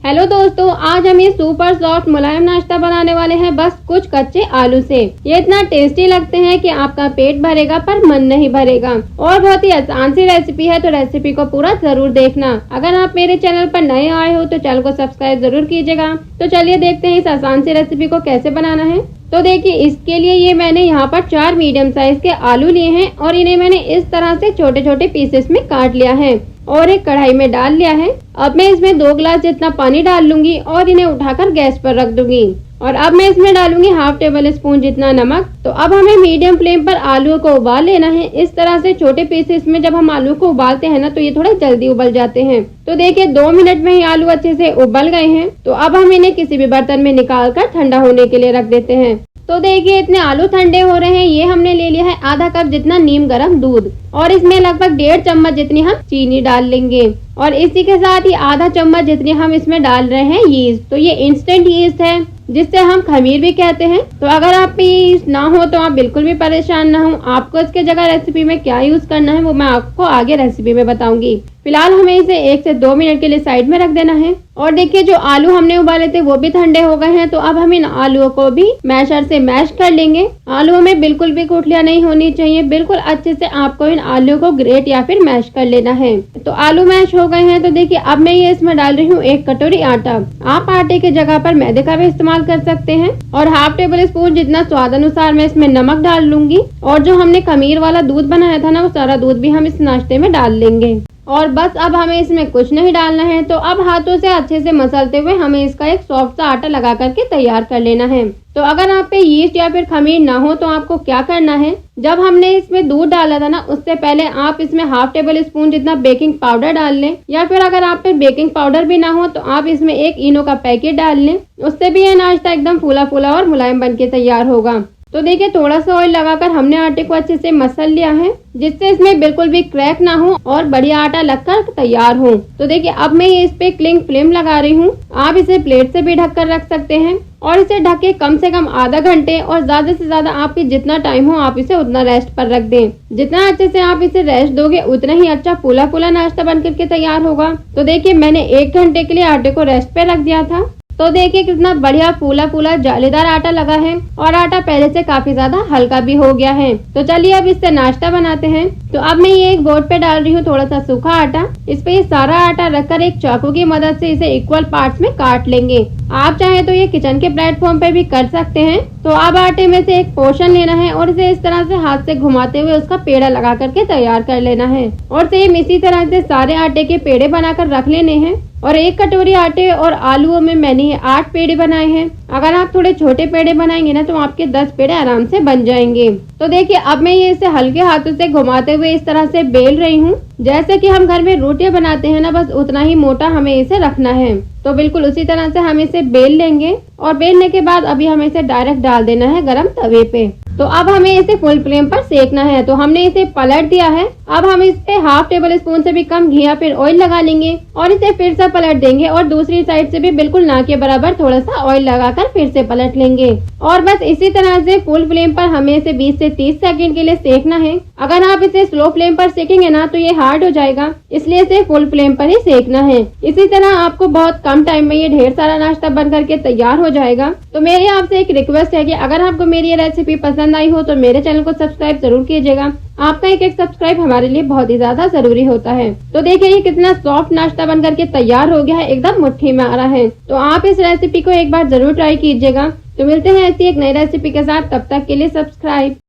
Hello दोस्तों, आज हम ये सुपर सॉफ्ट मुलायम नाश्ता बनाने वाले हैं बस कुछ कच्चे आलू से। ये इतना टेस्टी लगते हैं कि आपका पेट भरेगा पर मन नहीं भरेगा और बहुत ही आसान सी रेसिपी है, तो रेसिपी को पूरा जरूर देखना। अगर आप मेरे चैनल पर नए आए हो तो चैनल को सब्सक्राइब जरूर कीजिएगा। तो चलिए देखते हैं इस आसान सी रेसिपी को कैसे बनाना है। तो देखिए, इसके लिए ये मैंने यहाँ पर 4 मीडियम साइज के आलू लिए हैं और इन्हें मैंने इस तरह से छोटे छोटे पीसेस में काट लिया है और एक कढ़ाई में डाल लिया है। अब मैं इसमें 2 गिलास जितना पानी डाल लूंगी और इन्हें उठाकर गैस पर रख दूंगी। और अब मैं इसमें डालूंगी हाफ टेबल स्पून जितना नमक। तो अब हमें मीडियम फ्लेम पर आलू को उबाल लेना है। इस तरह से छोटे पीसेस में जब हम आलू को उबालते हैं ना तो ये थोड़ा जल्दी उबल जाते हैं। तो देखिए 2 मिनट में ही आलू अच्छे से उबल गए हैं। तो अब हम इन्हें किसी भी बर्तन में निकाल कर ठंडा होने के लिए रख देते हैं। तो देखिए इतने आलू ठंडे हो रहे हैं। ये हमने ले लिया है आधा कप जितना नीम गर्म दूध और इसमें लगभग 1.5 चम्मच जितनी हम चीनी डाल लेंगे और इसी के साथ ही आधा चम्मच जितनी हम इसमें डाल रहे हैं यीस्ट। तो ये इंस्टेंट यीस्ट है जिससे हम खमीर भी कहते हैं। तो अगर आप पे यीस्ट ना हो तो आप बिल्कुल भी परेशान ना हो। आपको इसके जगह रेसिपी में क्या यूज करना है वो मैं आपको आगे रेसिपी में बताऊंगी। फिलहाल हमें इसे 1 से 2 मिनट के लिए साइड में रख देना है। और देखिए जो आलू हमने उबाले थे वो भी ठंडे हो गए हैं। तो अब हम इन आलूओं को भी मैशर से मैश कर लेंगे। आलूओं में बिल्कुल भी गुठलियां नहीं होनी चाहिए। बिल्कुल अच्छे से आपको इन आलू को ग्रेट या फिर मैश कर लेना है। तो आलू मैश हो गए हैं। तो देखिए अब मैं ये इसमें डाल रही हूँ 1 कटोरी आटा। आप आटे की जगह पर मैदे का भी इस्तेमाल कर सकते हैं। और हाफ टेबल स्पून जितना स्वाद अनुसार मैं इसमें नमक डाल लूंगी। और जो हमने खमीर वाला दूध बनाया था ना वो सारा दूध भी हम इस नाश्ते में डाल लेंगे। और बस अब हमें इसमें कुछ नहीं डालना है। तो अब हाथों से अच्छे से मसलते हुए हमें इसका एक सॉफ्ट सा आटा लगा करके तैयार कर लेना है। तो अगर आप पे यीस्ट या फिर खमीर ना हो तो आपको क्या करना है, जब हमने इसमें दूध डाला था ना उससे पहले आप इसमें हाफ टेबल स्पून जितना बेकिंग पाउडर डाल लें। या फिर अगर आप पे बेकिंग पाउडर भी ना हो तो आप इसमें 1 इनो का पैकेट डाल लें। उससे भी यह नाश्ता एकदम फूला फूला और मुलायम बन के तैयार होगा। तो देखिए थोड़ा सा ऑयल लगाकर हमने आटे को अच्छे से मसल लिया है जिससे इसमें बिल्कुल भी क्रैक ना हो और बढ़िया आटा लगकर तैयार हो। तो देखिए अब मैं ये इस पे क्लिंग फ्लेम लगा रही हूँ। आप इसे प्लेट से भी ढक कर रख सकते हैं और इसे ढक के कम से कम आधा घंटे और ज्यादा से ज्यादा आपकी जितना टाइम हो आप इसे उतना रेस्ट पर रख दें। जितना अच्छे से आप इसे रेस्ट दोगे उतना ही अच्छा फूला फूला नाश्ता बन करके तैयार होगा। तो देखिए मैंने 1 घंटे के लिए आटे को रेस्ट पे रख दिया था। तो देखिए कितना बढ़िया फूला फूला जालीदार आटा लगा है और आटा पहले से काफी ज्यादा हल्का भी हो गया है। तो चलिए अब इससे नाश्ता बनाते हैं। तो अब मैं ये एक बोर्ड पे डाल रही हूँ थोड़ा सा सूखा आटा। इस पे ये सारा आटा रखकर एक चाकू की मदद से इसे इक्वल पार्ट्स में काट लेंगे। आप चाहे तो ये किचन के प्लेटफॉर्म पे भी कर सकते हैं। तो अब आटे में से एक पोर्शन लेना है और इसे इस तरह से हाथ से घुमाते हुए उसका पेड़ा लगा करके तैयार कर लेना है। और सेम इसी तरह से सारे आटे के पेड़े बनाकर रख लेने हैं। और 1 कटोरी आटे और आलूओं में मैंने 8 पेड़े बनाए हैं। अगर आप थोड़े छोटे पेड़े बनाएंगे ना तो आपके 10 पेड़े आराम से बन जाएंगे। तो देखिए अब मैं ये इसे हल्के हाथों से घुमाते हुए इस तरह से बेल रही हूँ। जैसे कि हम घर में रोटियां बनाते हैं ना बस उतना ही मोटा हमें इसे रखना है। तो बिल्कुल उसी तरह से हम इसे बेल लेंगे और बेलने के बाद अभी हमें इसे डायरेक्ट डाल देना है गरम तवे पे। तो अब हमें इसे फुल फ्लेम पर सेकना है। तो हमने इसे पलट दिया है। अब हम इस पे हाफ टेबल स्पून से भी कम घी या फिर ऑयल लगा लेंगे और इसे फिर से पलट देंगे और दूसरी साइड से भी बिल्कुल ना के बराबर थोड़ा सा ऑयल लगाकर फिर से पलट लेंगे। और बस इसी तरह से फुल फ्लेम पर हमें इसे 20 से 30 सेकंड के लिए सेकना है। अगर आप इसे स्लो फ्लेम पर सेकेंगे ना तो ये हार्ड हो जाएगा, इसलिए इसे फुल फ्लेम पर ही सेकना है। इसी तरह आपको बहुत कम टाइम में ये ढेर सारा नाश्ता बन करके तैयार हो जाएगा। तो मेरी आपसे एक रिक्वेस्ट है कि अगर आपको मेरी ये रेसिपी पसंद आई हो तो मेरे चैनल को सब्सक्राइब जरूर कीजिएगा। आपका एक सब्सक्राइब हमारे लिए बहुत ही ज्यादा जरूरी होता है। तो देखिए ये कितना सॉफ्ट नाश्ता बन करके तैयार हो गया है, एकदम मुट्ठी में आ रहा है। तो आप इस रेसिपी को एक बार जरूर ट्राई कीजिएगा। तो मिलते हैं ऐसी एक नई रेसिपी के साथ, तब तक के लिए सब्सक्राइब।